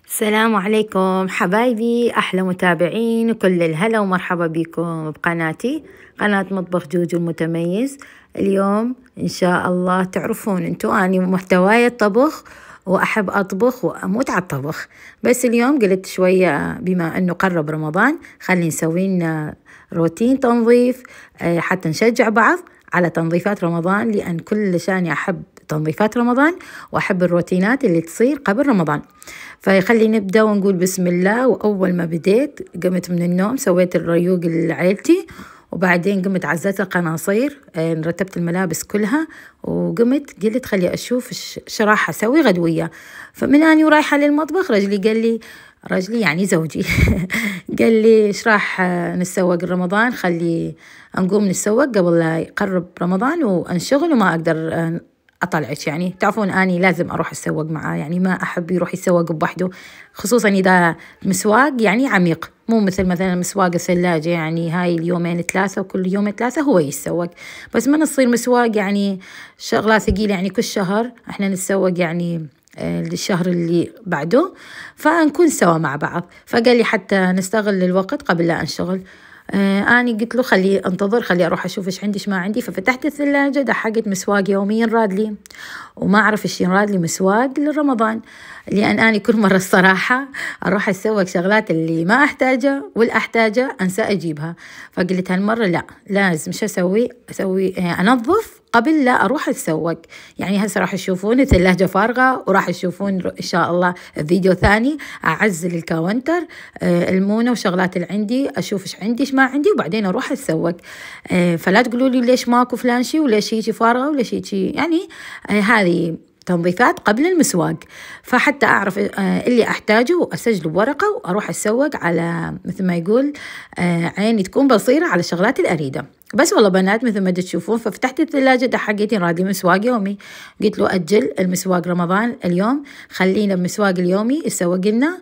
السلام عليكم حبايبي، أحلى متابعين وكل الهلا ومرحبا بكم بقناتي، قناة مطبخ جوجو المتميز. اليوم إن شاء الله تعرفون أنتو أني محتواي الطبخ وأحب أطبخ وأموت على الطبخ، بس اليوم قلت شوية بما أنه قرب رمضان خلي نسوي لنا روتين تنظيف حتى نشجع بعض على تنظيفات رمضان، لأن كلش أنا أحب تنظيفات رمضان وأحب الروتينات اللي تصير قبل رمضان. فيخلي نبدأ ونقول بسم الله. وأول ما بديت قمت من النوم سويت الريوق لعيلتي، وبعدين قمت عزلت القناصير، رتبت الملابس كلها، وقمت قلت خلي أشوف ايش راح أسوي غدوية. فمن أني ورايحة للمطبخ رجلي قال لي، رجلي يعني زوجي قال لي ايش راح نتسوق رمضان، خلي نقوم نتسوق قبل لا يقرب رمضان وانشغل وما أقدر أطلعك. يعني تعرفون أني لازم أروح أتسوق معاه، يعني ما أحب يروح يتسوق بوحده، خصوصا إذا مسواق يعني عميق، مو مثل مثلا مسواق الثلاجة يعني هاي اليومين ثلاثة وكل يومين ثلاثة هو يتسوق. بس ما نصير مسواق يعني شغلات ثقيلة، يعني كل شهر احنا نتسوق يعني الشهر اللي بعده، فنكون سوا مع بعض. فقال لي حتى نستغل الوقت قبل لا انشغل. أنا قلت له خلي انتظر، خلي أروح أشوف إيش عندي إيش ما عندي. ففتحت الثلاجة دحقت مسواق يوميا راد لي، وما أعرف إيش يراد لي مسواق لرمضان، لأن أنا كل مرة الصراحة أروح أتسوق شغلات اللي ما أحتاجها واللي أحتاجها أنسى أجيبها. فقلت هالمرة لا، لازم شو أسوي أنظف قبل لا أروح أتسوق. يعني هسه راح تشوفون الثلاجة فارغة، وراح تشوفون إن شاء الله فيديو ثاني أعزل الكاونتر المونة وشغلات اللي عندي، أشوف إيش عندي إيش ما عندي، وبعدين أروح أتسوق. فلا تقولوا لي ليش ماكو فلان شي وليش هيجي فارغة وليش هيجي، يعني هذه تنظيفات قبل المسواق. فحتى أعرف اللي أحتاجه وأسجله بورقة وأروح أتسوق على مثل ما يقول عيني تكون بصيرة على الشغلات اللي أريدها. بس والله بنات مثل ما تشوفون، ففتحت الثلاجة دحقتي رادي مسواق يومي، قلت له أجل المسواق رمضان اليوم، خلينا المسواق اليومي يسوق لنا،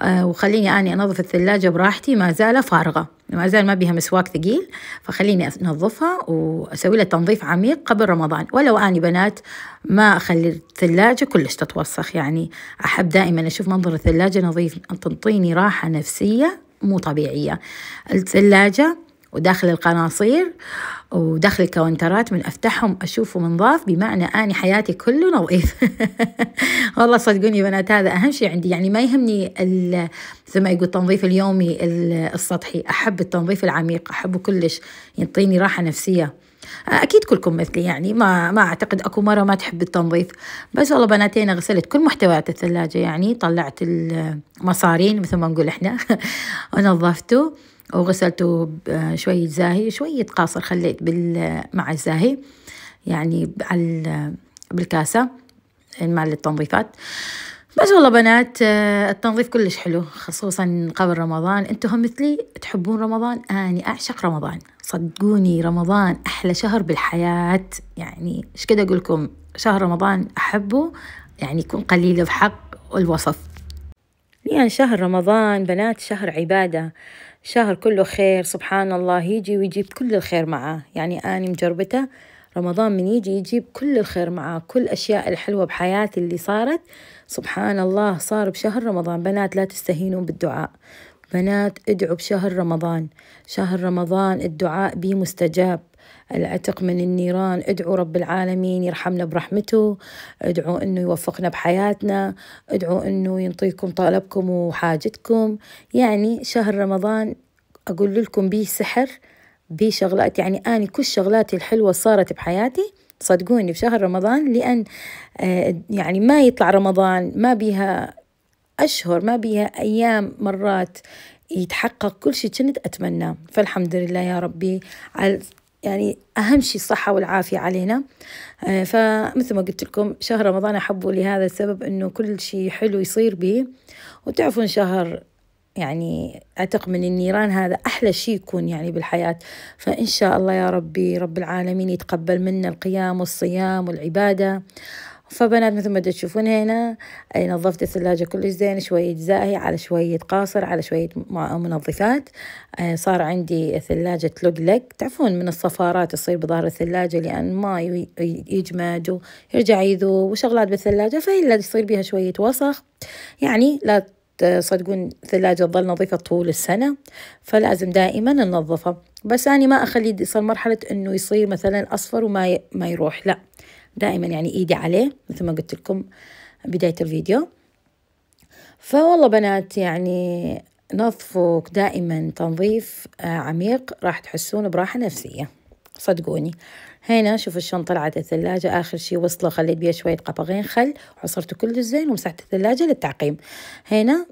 وخليني أني أنظف الثلاجة براحتي، ما زال فارغة، ما زال ما بيها مسواق ثقيل، فخليني أنظفها وأسوي لها تنظيف عميق قبل رمضان. ولو أني بنات ما أخلي الثلاجة كلش تتوسخ، يعني أحب دائما أشوف منظر الثلاجة نظيف، تنطيني راحة نفسية مو طبيعية. الثلاجة وداخل القناصير وداخل الكاونترات من أفتحهم أشوفهم نظاف، بمعنى أني حياتي كله نظيف والله صدقوني بنات هذا أهم شيء عندي، يعني ما يهمني زي ما يقول التنظيف اليومي السطحي، أحب التنظيف العميق، أحبه كلش، يعطيني راحة نفسية. أكيد كلكم مثلي، يعني ما أعتقد أكو مرة ما تحب التنظيف. بس والله بناتين غسلت كل محتويات الثلاجة، يعني طلعت المصارين مثل ما نقول إحنا ونظفته وغسلته بشوية زاهي شوية قاصر، خليت مع الزاهي يعني بالكاسة مع التنظيفات. بس والله بنات التنظيف كلش حلو، خصوصا قبل رمضان. انتم هم مثلي تحبون رمضان، أنا أعشق رمضان، صدقوني رمضان أحلى شهر بالحياة، يعني إيش كده أقول لكم، شهر رمضان أحبه، يعني يكون قليل بحق الوصف. يعني شهر رمضان بنات شهر عبادة، شهر كله خير، سبحان الله يجي ويجيب كل الخير معاه. يعني أنا مجربته رمضان من يجي يجيب كل الخير معاه، كل الأشياء الحلوة بحياتي اللي صارت سبحان الله صار بشهر رمضان. بنات لا تستهينون بالدعاء، بنات ادعوا بشهر رمضان، شهر رمضان الدعاء به مستجاب، العتق من النيران، ادعوا رب العالمين يرحمنا برحمته، ادعوا انه يوفقنا بحياتنا، ادعوا انه ينطيكم طلبكم وحاجتكم. يعني شهر رمضان اقول لكم به سحر، به شغلات، يعني أنا كل شغلاتي الحلوة صارت بحياتي صدقوني بشهر رمضان، لأن يعني ما يطلع رمضان ما بيها أشهر، ما بيها أيام مرات يتحقق كل شيء كنت أتمناه. فالحمد لله يا ربي، يعني أهم شيء الصحة والعافية علينا. فمثل ما قلت لكم شهر رمضان أحبه لهذا السبب، إنه كل شيء حلو يصير به. وتعرفون شهر يعني عتق من النيران هذا أحلى شيء يكون يعني بالحياة. فإن شاء الله يا ربي رب العالمين يتقبل منا القيام والصيام والعبادة. فبنات مثل ما تشوفون هنا نظفت الثلاجة كلش زين، شوية زاهي على شوية قاصر على شوية منظفات. صار عندي الثلاجة تلقلق، تعرفون من الصفارات تصير بظهر الثلاجة، لأن ما يجمد ويرجع يذوب وشغلات بالثلاجة، فهي اللي يصير بها شوية وسخ، يعني لا صدقون الثلاجة تظل نظيفة طول السنة، فلازم دائما ننظفها. بس أنا ما أخلي يصل مرحلة إنه يصير مثلا أصفر وما ما يروح، لا، دائما يعني إيدي عليه مثل ما قلت لكم بداية الفيديو. فوالله بنات يعني نظفوا دائما تنظيف عميق، راح تحسون براحة نفسية صدقوني. هنا شوفوا شلون طلعت الثلاجة، آخر شي وصلوا خليت بيها شوية قبغين خل وعصرته كل الزين ومسحت الثلاجة للتعقيم. هنا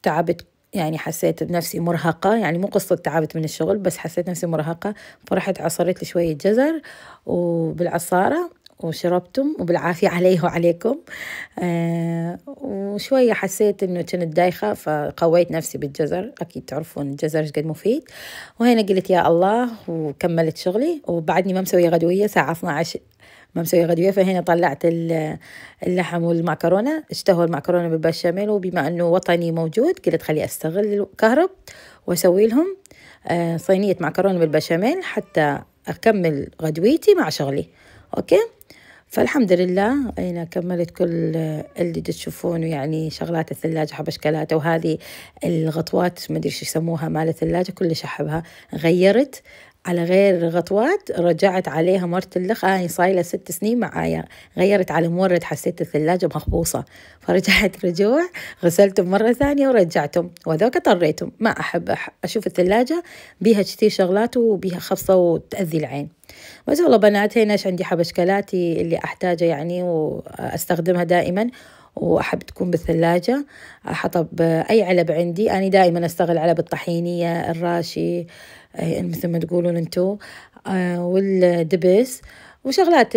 تعبت يعني، حسيت بنفسي مرهقة، يعني مو قصة تعبت من الشغل بس حسيت نفسي مرهقة، فرحت عصرت لي شوية جزر وبالعصارة وشربتم وبالعافية عليه وعليكم. وشوية حسيت إنه كنت دايخة فقويت نفسي بالجزر، أكيد تعرفون الجزر قد مفيد. وهنا قلت يا الله وكملت شغلي، وبعدني ما مسوية غدوية، ساعة 12 ما مسوية غدوية. فهنا طلعت اللحم والمعكرونة، اشتهوا المعكرونة بالبشاميل، وبما أنه وطني موجود قلت خلي أستغل الكهرب وأسوي لهم صينية معكرونة بالبشاميل حتى أكمل غدويتي مع شغلي. أوكي، فالحمد لله أنا كملت كل اللي تشوفونه، يعني شغلات الثلاجة حبشكلاتها، وهذه الغطوات ما أدري شو يسموها مال الثلاجة كلش أحبها. غيرت على غير غطوات، رجعت عليها مرت اللخ، أنا صايلة 6 سنين معايا، غيرت على مورد، حسيت الثلاجة مخبوصة فرجعت رجوع غسلتهم مرة ثانية ورجعتهم، وذوك طريتهم. ما أحب أشوف الثلاجة بيها كتير شغلات وبيها خفصة وتأذي العين. بس والله بنات هنا عندي حبشكلاتي اللي أحتاجها يعني وأستخدمها دائما، وأحب تكون بالثلاجة. أحطها بأي علب عندي، أنا دائما أستغل علب الطحينية، الراشي مثل ما تقولون انتو، والدبس وشغلات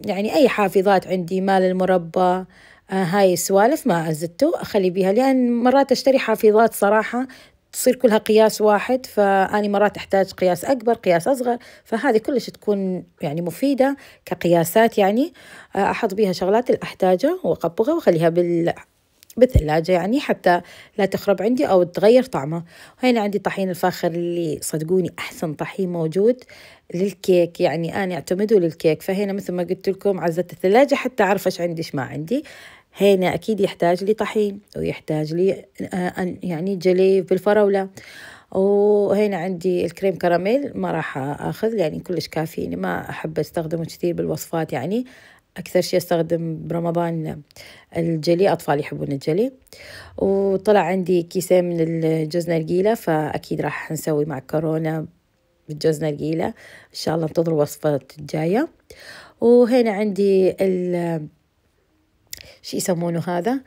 يعني أي حافظات عندي مال المربى، هاي السوالف ما أزدته أخلي بيها، لأن مرات أشتري حافظات صراحة تصير كلها قياس واحد، فأني مرات أحتاج قياس أكبر قياس أصغر، فهذه كلش تكون يعني مفيدة كقياسات يعني. أحط بيها شغلات اللي أحتاجها وأقبغها وأخليها بالثلاجة يعني حتى لا تخرب عندي أو تغير طعمه. وهنا عندي طحين الفاخر اللي صدقوني أحسن طحين موجود للكيك، يعني أنا أعتمده للكيك. فهنا مثل ما قلت لكم عزت الثلاجة حتى أعرف إيش عندي إيش ما عندي. هنا أكيد يحتاج لي طحين ويحتاج لي يعني جلي بالفراولة. وهنا عندي الكريم كراميل ما راح أخذ يعني كلش كافيني، ما أحب أستخدمه كثير بالوصفات، يعني أكثر شيء أستخدم برمضان الجلي، أطفال يحبون الجلي. وطلع عندي كيسين من الجوز نرجيلة، فأكيد راح نسوي معكرونة بالجوز نرجيلة إن شاء الله، انتظروا وصفة الجاية. وهنا عندي شو يسمونه هذا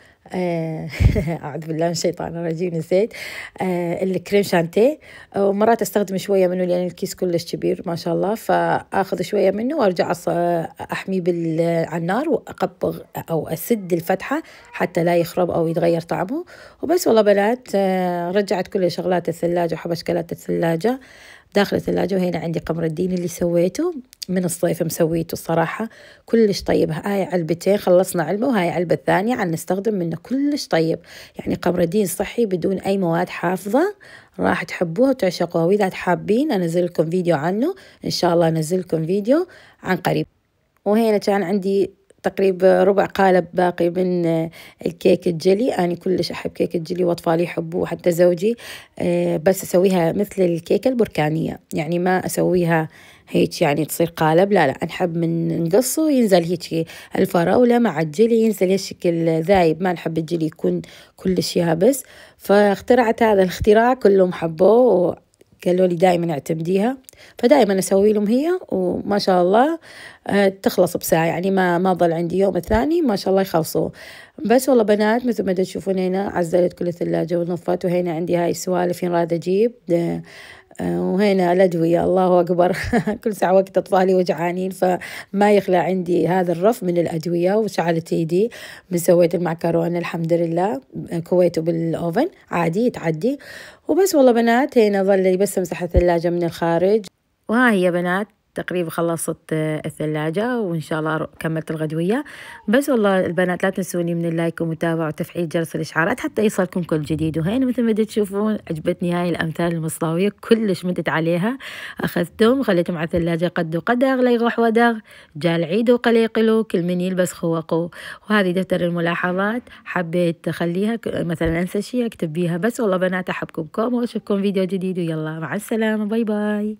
أعوذ بالله من الشيطان الرجيم نسيت، الكريم شانتيه، ومرات أستخدم شوية منه لأن الكيس كلش كبير ما شاء الله، فأخذ شوية منه وأرجع أحميه على النار وأقبغ أو أسد الفتحة حتى لا يخرب أو يتغير طعمه. وبس والله بنات رجعت كل شغلات الثلاجة وحبشكلات الثلاجة داخل الثلاجة. وهنا عندي قمر الدين اللي سويته من الصيف، مسويته الصراحة كلش طيب. هاي علبتين خلصنا علبة وهاي علبة ثانية عن نستخدم منه، كلش طيب يعني قمر الدين صحي بدون أي مواد حافظة، راح تحبوها وتعشقوها. وإذا حابين أنزل لكم فيديو عنه إن شاء الله، أنزل لكم فيديو عن قريب. وهنا كان عندي تقريبا ربع قالب باقي من الكيك الجلي، أنا كلش أحب كيك الجلي وأطفالي يحبوه حتى زوجي، بس أسويها مثل الكيكة البركانية، يعني ما أسويها هيك يعني تصير قالب، لا لا، نحب من نقصه ينزل هيك الفراولة مع الجلي ينزل هالشكل ذايب، ما نحب الجلي يكون كلش يابس. فاخترعت هذا الاختراع كلهم حبوه قالوا لي دائما اعتمديها، فدائما أسوي لهم هي، وما شاء الله تخلص بساعة، يعني ما ضل عندي يوم الثاني ما شاء الله يخلصوا. بس والله بنات مثل ما تشوفون هنا عزلت كل الثلاجة ونظفت، وهنا عندي هاي السوالف فين راد أجيب، وهنا الأدوية الله أكبر كل ساعة وقت أطفالي وجعانين فما يخلى عندي هذا الرف من الأدوية. وشعلت إيدي من سويت المعكرونة الحمد لله، كويته بالأوفن عادي يتعدي. وبس والله بنات هنا ظل لي بس أمسح الثلاجة من الخارج. وها هي بنات تقريبا خلصت الثلاجة، وإن شاء الله كملت الغدوية. بس والله البنات لا تنسوني من اللايك ومتابعة وتفعيل جرس الإشعارات حتى يصلكم كل جديد. وهين مثل ما تشوفون عجبتني هاي الأمثال المصلاوية، كلش مدت عليها، أخذتهم خليتهم على الثلاجة قد وقدر لا يروح ودغ، جاء العيد وقليقلو كل من يلبس خوقو. وهذه دفتر الملاحظات، حبيت أخليها مثلا أنسى شيء أكتب بيها. بس والله بنات أحبكم وأشوفكم فيديو جديد، ويلا مع السلامة، باي باي.